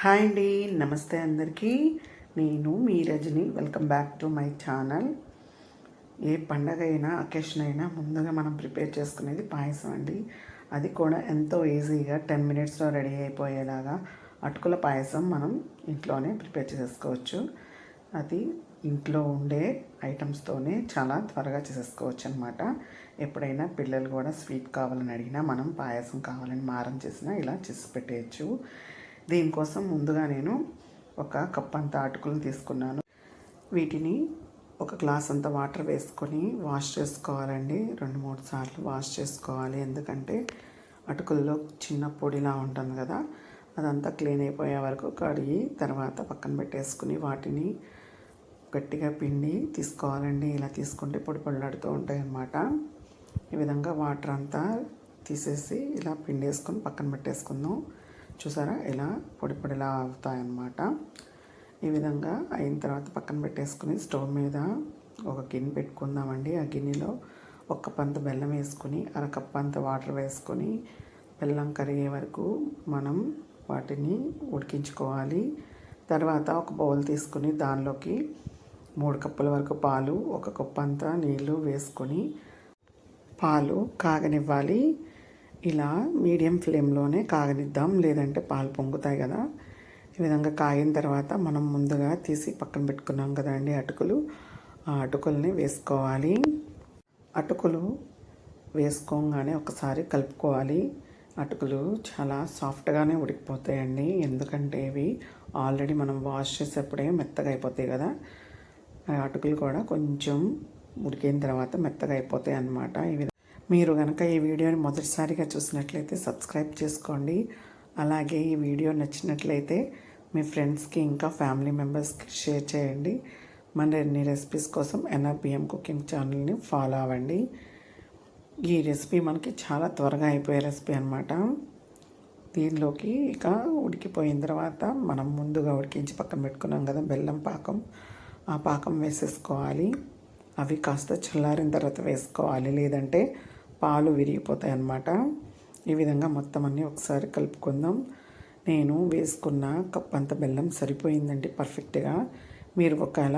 Hi అండి, నమస్తే అందరికీ. నేను మీ Rajani. Welcome back to my channel. ఏ పండగ అయినా అకేషన్ అయినా ముందుగా మనం ప్రిపేర్ చేసుకునేది పాయసం అండి. అది కూడా ఎంతో ఈజీగా 10 మినిట్స్లో రెడీ అయిపోయేలాగా అటుకుల పాయసం మనం ఇంట్లోనే ప్రిపేర్ చేసుకోవచ్చు. అది ఇంట్లో ఉండే ఐటమ్స్తోనే చాలా త్వరగా చేసేసుకోవచ్చు అనమాట. ఎప్పుడైనా పిల్లలు కూడా స్వీట్ కావాలని అడిగినా, మనం పాయసం కావాలని మారం చేసినా ఇలా చేసి పెట్టేయచ్చు. దీనికోసం ముందుగా నేను ఒక కప్ అంత అటుకులను తీసుకున్నాను. వీటిని ఒక గ్లాస్ అంత వాటర్ వేసుకొని వాష్ చేసుకోవాలండి. 2-3 సార్లు వాష్ చేసుకోవాలి. ఎందుకంటే అటుకుల్లో చిన్న పొడిలా ఉంటుంది కదా, అదంతా క్లీన్ అయిపోయే వరకు కడిగి తర్వాత పక్కన పెట్టేసుకుని వాటిని గట్టిగా పిండి తీసుకోవాలండి. ఇలా తీసుకుంటే పొడి పొడిలాడుతూ ఉంటాయి అన్నమాట. ఈ విధంగా వాటర్ అంతా తీసేసి ఇలా పిండి వేసుకొని పక్కన పెట్టేసుకుందాం. చూసారా, ఇలా పొడి పొడిలా అవుతాయన్నమాట. ఈ విధంగా అయిన తర్వాత పక్కన పెట్టేసుకుని స్టవ్ మీద ఒక గిన్నె పెట్టుకుందామండి. ఆ గిన్నెలో 1 కప్ అంత బెల్లం వేసుకుని, 1/2 కప్ అంత వాటర్ వేసుకొని బెల్లం కరిగే వరకు మనం వాటిని ఉడికించుకోవాలి. తర్వాత ఒక బౌల్ తీసుకుని దానిలోకి 3 కప్పుల వరకు పాలు, 1 కప్ అంతా నీళ్ళు వేసుకొని పాలు కాగనివ్వాలి. ఇలా మీడియం ఫ్లేమ్లోనే కాగనిద్దాం, లేదంటే పాలు పొంగుతాయి కదా. ఈ విధంగా కాగిన తర్వాత మనం ముందుగా తీసి పక్కన పెట్టుకున్నాం కదండి అటుకులు, ఆ అటుకుల్ని వేసుకోవాలి. అటుకులు వేసుకోగానే ఒకసారి కలుపుకోవాలి. అటుకులు చాలా సాఫ్ట్గానే ఉడికిపోతాయండి, ఎందుకంటే ఇవి ఆల్రెడీ మనం వాష్ చేసేప్పుడే మెత్తగా అయిపోతాయి కదా. అటుకులు కూడా కొంచెం ఉడికిన తర్వాత మెత్తగా అయిపోతాయి అన్నమాట. మీరు కనుక ఈ వీడియోని మొదటిసారిగా చూసినట్లయితే సబ్స్క్రైబ్ చేసుకోండి. అలాగే ఈ వీడియో నచ్చినట్లయితే మీ ఫ్రెండ్స్కి ఇంకా ఫ్యామిలీ మెంబర్స్కి షేర్ చేయండి. మరిన్ని రెసిపీస్ కోసం NRBM కుకింగ్ ఛానల్ని ఫాలో అవ్వండి. ఈ రెసిపీ మనకి చాలా త్వరగా అయిపోయే రెసిపీ అనమాట. దీనిలోకి ఇక ఉడికిపోయిన తర్వాత మనం ముందుగా ఉడికించి పక్కన పెట్టుకున్నాం కదా బెల్లం పాకం, ఆ పాకం వేసేసుకోవాలి. అవి కాస్త చల్లారిన తర్వాత వేసుకోవాలి, లేదంటే పాలు విరిగిపోతాయి అన్నమాట. ఈ విధంగా మొత్తం అన్నీ ఒకసారి కలుపుకుందాం. నేను వేసుకున్న కప్ అంత బెల్లం సరిపోయిందండి పర్ఫెక్ట్గా. మీరు ఒకవేళ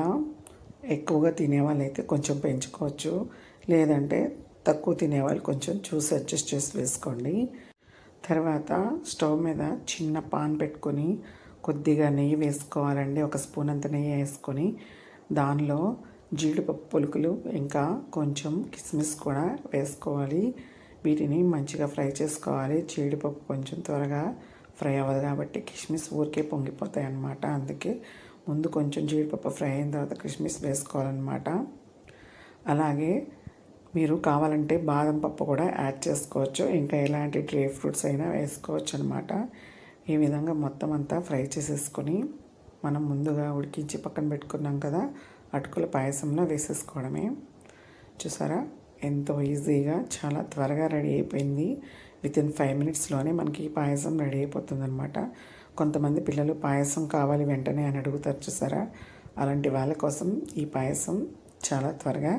ఎక్కువగా తినేవాళ్ళైతే కొంచెం పెంచుకోవచ్చు, లేదంటే తక్కువ తినేవాళ్ళు కొంచెం చూసి అడ్జస్ట్ చేసి వేసుకోండి. తర్వాత స్టవ్ మీద చిన్న పాన్ పెట్టుకొని కొద్దిగా నెయ్యి వేసుకోవాలండి. 1 స్పూన్ అంత నెయ్యి వేసుకొని దానిలో జీడిపప్పు పులుకులు ఇంకా కొంచెం కిస్మిస్ కూడా వేసుకోవాలి. వీటిని మంచిగా ఫ్రై చేసుకోవాలి. జీడిపప్పు కొంచెం త్వరగా ఫ్రై అవ్వదు కాబట్టి కిస్మిస్ ఊరికే పొంగిపోతాయి అన్నమాట. అందుకే ముందు కొంచెం జీడిపప్పు ఫ్రై అయిన తర్వాత కిస్మిస్ వేసుకోవాలన్నమాట. అలాగే మీరు కావాలంటే బాదం పప్పు కూడా యాడ్ చేసుకోవచ్చు, ఇంకా ఎలాంటి డ్రై ఫ్రూట్స్ అయినా వేసుకోవచ్చు అనమాట. ఈ విధంగా మొత్తం అంతా ఫ్రై చేసేసుకొని మనం ముందుగా ఉడికించి పక్కన పెట్టుకున్నాం కదా అటుకుల పాయసంలో వేసేసుకోవడమే. చూసారా, ఎంతో ఈజీగా చాలా త్వరగా రెడీ అయిపోయింది. వితిన్ 5 మినిట్స్లోనే మనకి పాయసం రెడీ అయిపోతుంది అనమాట. కొంతమంది పిల్లలు పాయసం కావాలి వెంటనే అని అడుగుతారు చూసారా, అలాంటి వాళ్ళ కోసం ఈ పాయసం చాలా త్వరగా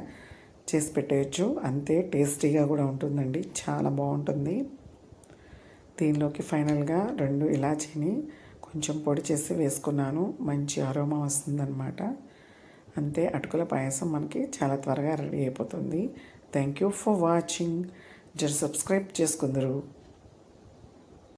చేసి పెట్టేయచ్చు. అంతే టేస్టీగా కూడా ఉంటుందండి, చాలా బాగుంటుంది. దీనిలోకి ఫైనల్గా 2 ఇలాచీని కొంచెం పొడి చేసి వేసుకున్నాను, మంచి అరోమా వస్తుందన్నమాట. అంతే, అటుకుల పాయసం మనకి చాలా త్వరగా రెడీ అయిపోతుంది. Thank you for watching. జర సబ్స్క్రైబ్ చేసుకుందరు.